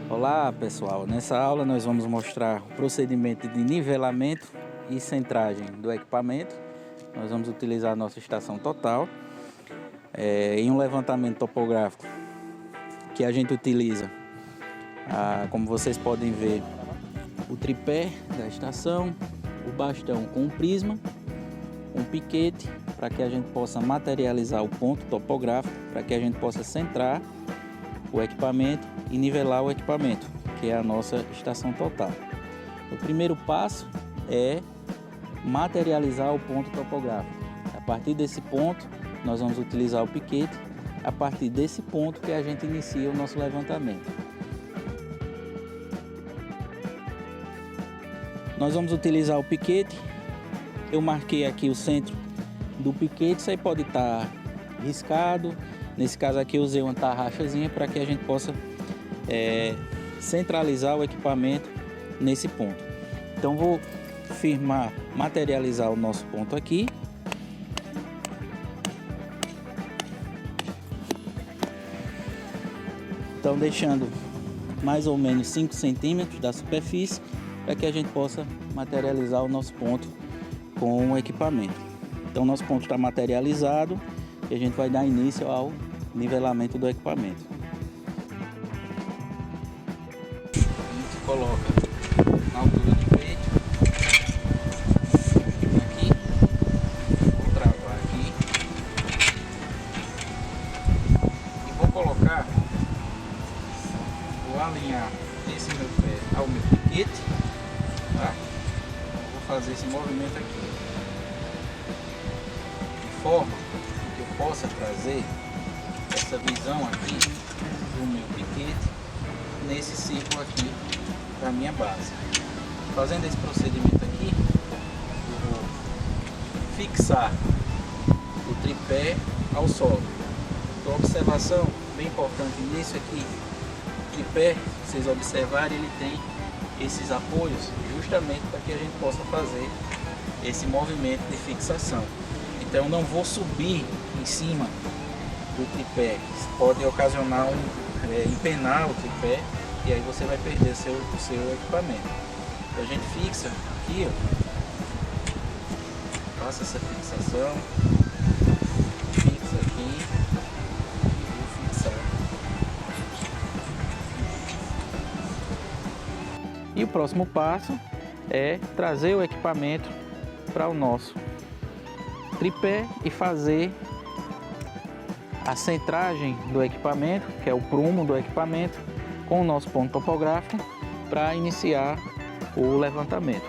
Olá pessoal, nessa aula nós vamos mostrar o procedimento de nivelamento e centragem do equipamento. Nós vamos utilizar a nossa estação total em um levantamento topográfico que a gente utiliza, como vocês podem ver, o tripé da estação, o bastão com um prisma, um piquete para que a gente possa materializar o ponto topográfico, para que a gente possa centrar o equipamento e nivelar o equipamento, que é a nossa estação total. O primeiro passo é materializar o ponto topográfico. A partir desse ponto, nós vamos utilizar o piquete, a partir desse ponto que a gente inicia o nosso levantamento. Nós vamos utilizar o piquete. Eu marquei aqui o centro do piquete, isso aí pode estar riscado. Nesse caso aqui eu usei uma tarraxazinha para que a gente possa centralizar o equipamento nesse ponto. Então vou firmar, materializar o nosso ponto aqui. Então deixando mais ou menos 5 centímetros da superfície para que a gente possa materializar o nosso ponto com o equipamento. Então nosso ponto está materializado e a gente vai dar início ao nivelamento do equipamento. A gente coloca na altura do peito, aqui, vou travar aqui e vou colocar, vou alinhar esse meu pé ao meu piquete, tá? Vou fazer esse movimento aqui, de forma que eu possa trazer essa visão aqui do meu piquete nesse círculo aqui da minha base. Fazendo esse procedimento aqui, eu vou fixar o tripé ao solo. Então, observação bem importante nisso aqui, o tripé, se vocês observarem, ele tem esses apoios justamente para que a gente possa fazer esse movimento de fixação. Então não vou subir em cima do tripé, isso pode ocasionar empenar o tripé e aí você vai perder o seu equipamento. Então a gente fixa aqui, ó, faça essa fixação, fixa aqui e vou fixar. E o próximo passo é trazer o equipamento para o nosso tripé e fazer a centragem do equipamento, que é o prumo do equipamento, com o nosso ponto topográfico para iniciar o levantamento.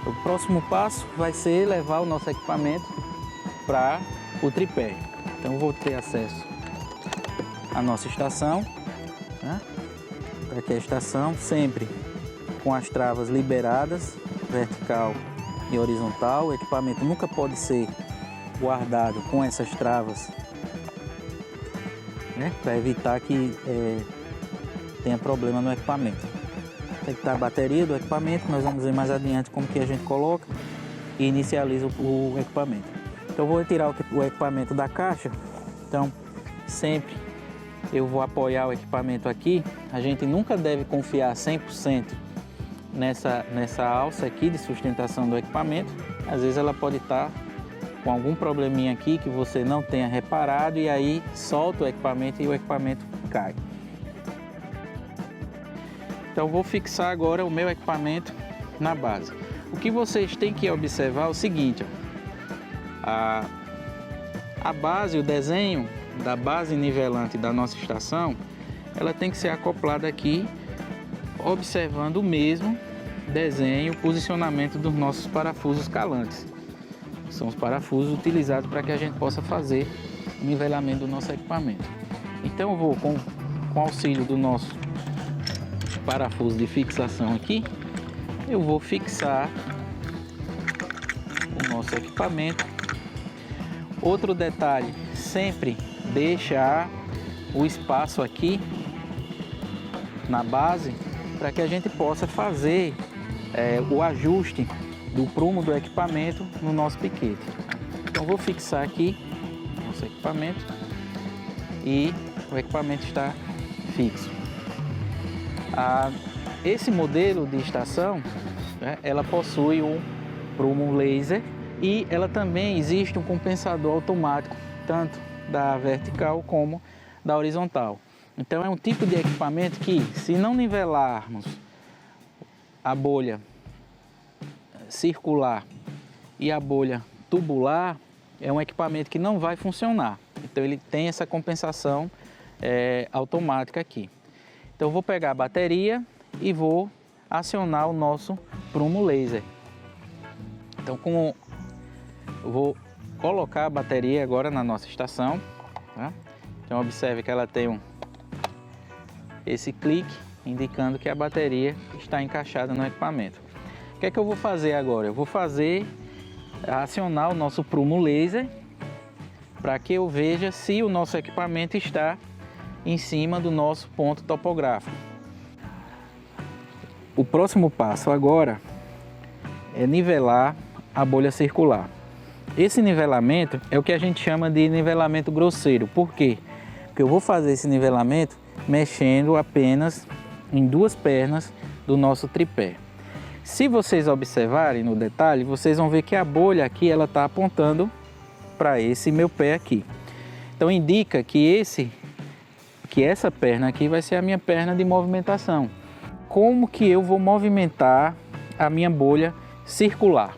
O próximo passo vai ser levar o nosso equipamento para o tripé. Então eu vou ter acesso à nossa estação, né? Para que a estação sempre com as travas liberadas, vertical e horizontal. O equipamento nunca pode ser guardado com essas travas, né? Para evitar que tenha problema no equipamento. Tem que estar a bateria do equipamento, nós vamos ver mais adiante como que a gente coloca e inicializa o equipamento. Então eu vou retirar o equipamento da caixa. Então sempre eu vou apoiar o equipamento aqui. A gente nunca deve confiar 100% nessa alça aqui de sustentação do equipamento. Às vezes ela pode estar com algum probleminha aqui que você não tenha reparado e aí solta o equipamento e o equipamento cai. Então vou fixar agora o meu equipamento na base. O que vocês têm que observar é o seguinte, ó, a base, o desenho da base nivelante da nossa estação, ela tem que ser acoplada aqui, observando o mesmo desenho, posicionamento dos nossos parafusos calantes. São os parafusos utilizados para que a gente possa fazer o nivelamento do nosso equipamento. Então eu vou, com auxílio do nosso parafuso de fixação aqui, eu vou fixar o nosso equipamento. Outro detalhe, sempre deixar o espaço aqui na base para que a gente possa fazer o ajuste do prumo do equipamento no nosso piquete. Então vou fixar aqui nosso equipamento e o equipamento está fixo. Esse modelo de estação, né, ela possui um prumo laser e ela também existe um compensador automático, tanto da vertical como da horizontal. Então é um tipo de equipamento que, se não nivelarmos a bolha circular e a bolha tubular, é um equipamento que não vai funcionar. Então ele tem essa compensação automática aqui. Então eu vou pegar a bateria e vou acionar o nosso prumo laser. Então eu vou colocar a bateria agora na nossa estação, tá? Então observe que ela tem esse clique indicando que a bateria está encaixada no equipamento. O que é que eu vou fazer agora? Eu vou acionar o nosso prumo laser para que eu veja se o nosso equipamento está em cima do nosso ponto topográfico. O próximo passo agora é nivelar a bolha circular. Esse nivelamento é o que a gente chama de nivelamento grosseiro. Por quê? Porque eu vou fazer esse nivelamento mexendo apenas em duas pernas do nosso tripé. Se vocês observarem no detalhe, vocês vão ver que a bolha aqui ela está apontando para esse meu pé aqui. Então indica que essa perna aqui vai ser a minha perna de movimentação. Como que eu vou movimentar a minha bolha circular?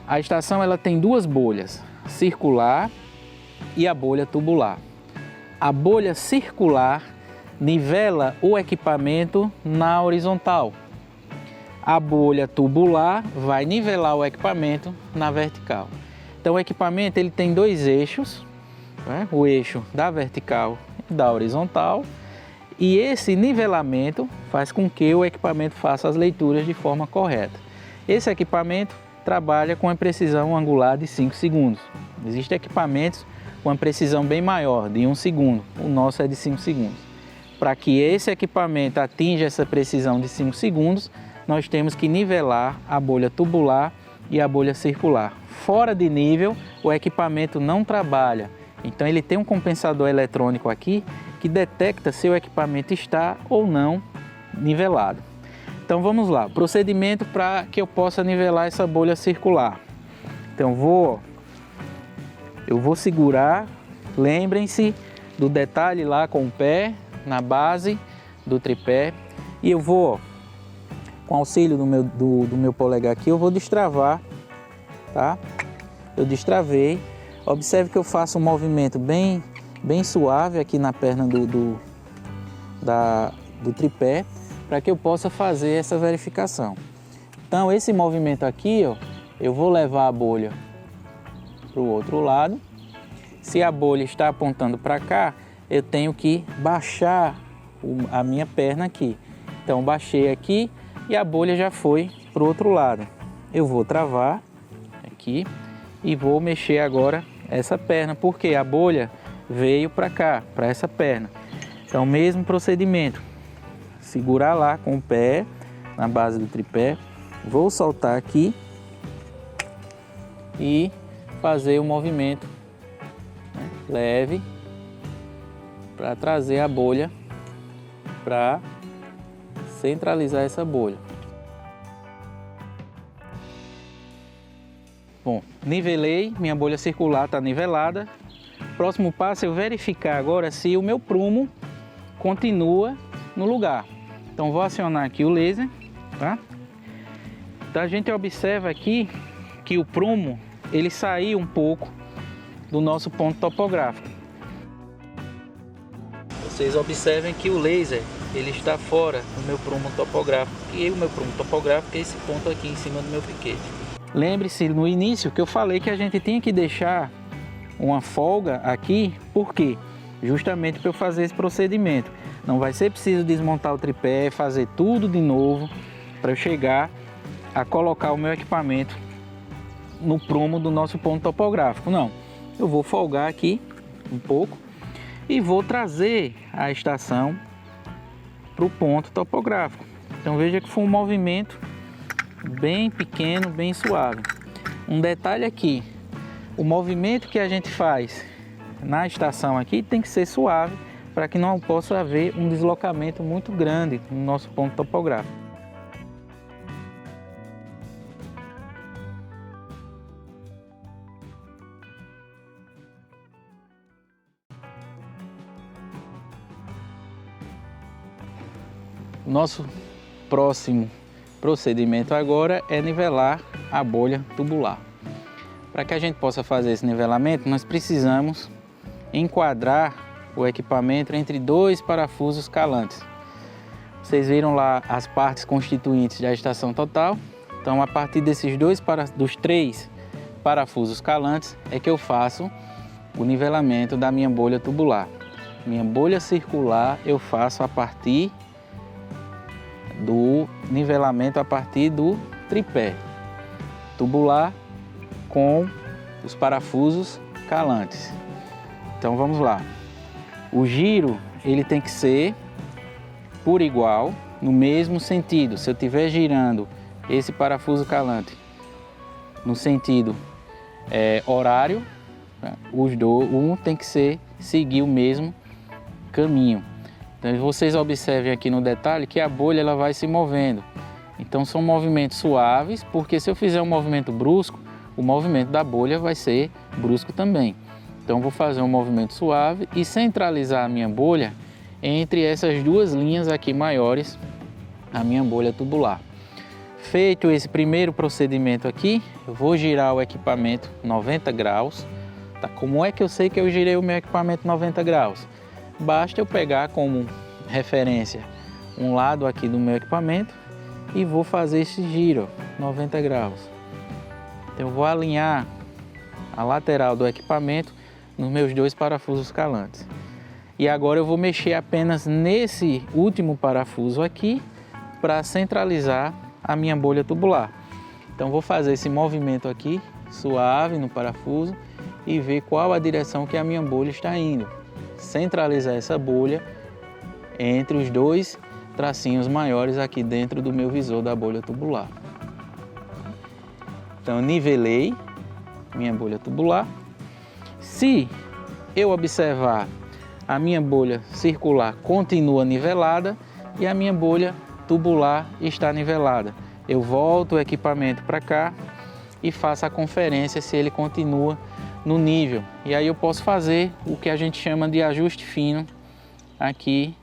A estação ela tem duas bolhas, circular e a bolha tubular. A bolha circular nivela o equipamento na horizontal. A bolha tubular vai nivelar o equipamento na vertical. Então o equipamento ele tem dois eixos, né? O eixo da vertical e da horizontal, e esse nivelamento faz com que o equipamento faça as leituras de forma correta. Esse equipamento trabalha com a precisão angular de 5 segundos. Existem equipamentos com uma precisão bem maior, de 1 segundo. O nosso é de 5 segundos. Para que esse equipamento atinja essa precisão de 5 segundos, nós temos que nivelar a bolha tubular e a bolha circular. Fora de nível, o equipamento não trabalha. Então ele tem um compensador eletrônico aqui que detecta se o equipamento está ou não nivelado. Então vamos lá, procedimento para que eu possa nivelar essa bolha circular. Então eu vou segurar, lembrem-se do detalhe lá com o pé na base do tripé, e eu vou, com auxílio do meu polegar aqui, eu vou destravar, tá? Eu destravei. Observe que eu faço um movimento bem suave aqui na perna do tripé, para que eu possa fazer essa verificação. Então esse movimento aqui, ó, eu vou levar a bolha para o outro lado. Se a bolha está apontando para cá, eu tenho que baixar a minha perna aqui. Então baixei aqui e a bolha já foi para o outro lado. Eu vou travar aqui e vou mexer agora essa perna, porque a bolha veio para cá, para essa perna. Então mesmo procedimento, segurar lá com o pé na base do tripé, vou soltar aqui e fazer o movimento, né, leve, para trazer a bolha para centralizar essa bolha. Bom, nivelei, minha bolha circular está nivelada. Próximo passo é eu verificar agora se o meu prumo continua no lugar. Então vou acionar aqui o laser, tá? Então a gente observa aqui que o prumo ele saiu um pouco do nosso ponto topográfico. Vocês observem que o laser ele está fora do meu prumo topográfico, e o meu prumo topográfico é esse ponto aqui em cima do meu piquete. Lembre-se no início que eu falei que a gente tinha que deixar uma folga aqui, por quê? Justamente para eu fazer esse procedimento. Não vai ser preciso desmontar o tripé, fazer tudo de novo para eu chegar a colocar o meu equipamento no prumo do nosso ponto topográfico. Não, eu vou folgar aqui um pouco e vou trazer a estação para o ponto topográfico. Então veja que foi um movimento bem pequeno, bem suave. Um detalhe aqui, o movimento que a gente faz na estação aqui tem que ser suave para que não possa haver um deslocamento muito grande no nosso ponto topográfico. O nosso próximo procedimento agora é nivelar a bolha tubular. Para que a gente possa fazer esse nivelamento, nós precisamos enquadrar o equipamento entre dois parafusos calantes. Vocês viram lá as partes constituintes da estação total. Então, a partir dos três parafusos calantes é que eu faço o nivelamento da minha bolha tubular. Minha bolha circular eu faço a partir do nivelamento a partir do tripé tubular com os parafusos calantes. Então vamos lá. O giro ele tem que ser por igual, no mesmo sentido. Se eu estiver girando esse parafuso calante no sentido horário, um tem que seguir o mesmo caminho. Então vocês observem aqui no detalhe que a bolha ela vai se movendo. Então são movimentos suaves, porque se eu fizer um movimento brusco, o movimento da bolha vai ser brusco também. Então vou fazer um movimento suave e centralizar a minha bolha entre essas duas linhas aqui maiores, a minha bolha tubular. Feito esse primeiro procedimento aqui, eu vou girar o equipamento 90 graus. Tá? Como é que eu sei que eu girei o meu equipamento 90 graus? Basta eu pegar como referência um lado aqui do meu equipamento e vou fazer esse giro 90 graus. Então eu vou alinhar a lateral do equipamento nos meus dois parafusos calantes. E agora eu vou mexer apenas nesse último parafuso aqui para centralizar a minha bolha tubular. Então vou fazer esse movimento aqui suave no parafuso e ver qual a direção que a minha bolha está indo. Centralizar essa bolha entre os dois tracinhos maiores aqui dentro do meu visor da bolha tubular. Então nivelei minha bolha tubular. Se eu observar, a minha bolha circular continua nivelada e a minha bolha tubular está nivelada. Eu volto o equipamento para cá e faço a conferência se ele continua no nível. E aí eu posso fazer o que a gente chama de ajuste fino aqui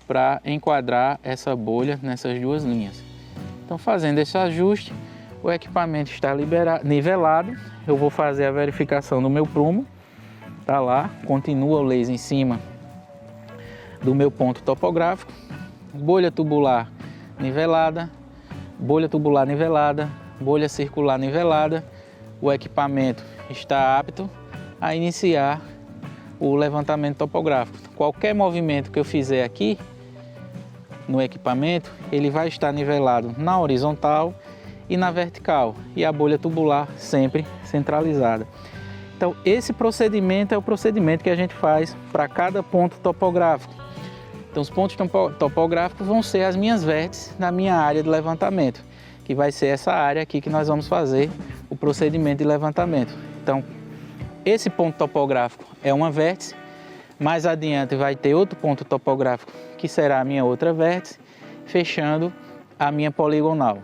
para enquadrar essa bolha nessas duas linhas. Então fazendo esse ajuste, o equipamento está nivelado. Eu vou fazer a verificação do meu prumo. Tá lá, continua o laser em cima do meu ponto topográfico. Bolha tubular nivelada, bolha tubular nivelada, bolha circular nivelada. O equipamento está apto a iniciar o levantamento topográfico. Qualquer movimento que eu fizer aqui no equipamento, ele vai estar nivelado na horizontal e na vertical, e a bolha tubular sempre centralizada. Então esse procedimento é o procedimento que a gente faz para cada ponto topográfico. Então os pontos topográficos vão ser as minhas vértices na minha área de levantamento, que vai ser essa área aqui que nós vamos fazer o procedimento de levantamento. Então esse ponto topográfico é uma vértice, mais adiante vai ter outro ponto topográfico que será a minha outra vértice, fechando a minha poligonal.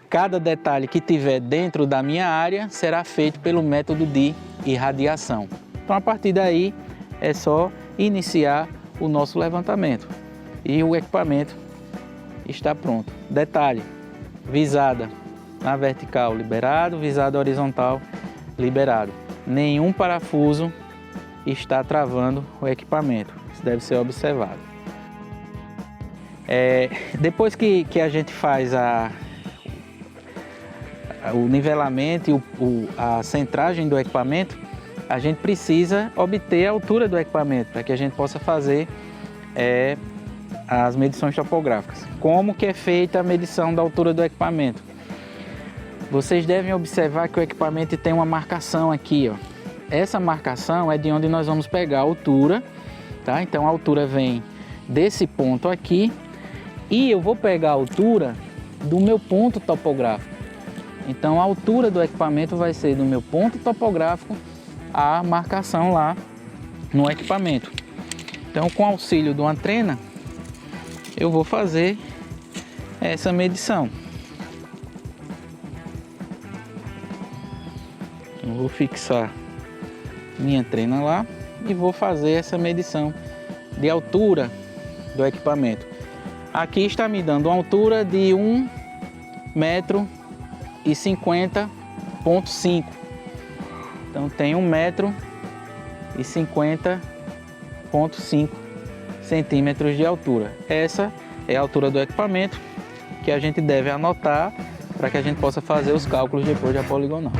Cada detalhe que tiver dentro da minha área será feito pelo método de irradiação. Então a partir daí é só iniciar o nosso levantamento e o equipamento está pronto. Detalhe, visada na vertical liberado, visada horizontal liberado. Nenhum parafuso está travando o equipamento, isso deve ser observado. Depois que a gente faz o nivelamento e a centragem do equipamento, a gente precisa obter a altura do equipamento para que a gente possa fazer as medições topográficas. Como que é feita a medição da altura do equipamento? Vocês devem observar que o equipamento tem uma marcação aqui, ó. Essa marcação é de onde nós vamos pegar a altura, tá? Então a altura vem desse ponto aqui E eu vou pegar a altura do meu ponto topográfico. Então a altura do equipamento vai ser do meu ponto topográfico a marcação lá no equipamento. Então, com auxílio de uma trena, eu vou fazer essa medição. Eu vou fixar minha trena lá e vou fazer essa medição de altura do equipamento. Aqui está me dando uma altura de 1,50 m. Então tem 1,50 m de altura. Essa é a altura do equipamento que a gente deve anotar para que a gente possa fazer os cálculos depois da poligonal.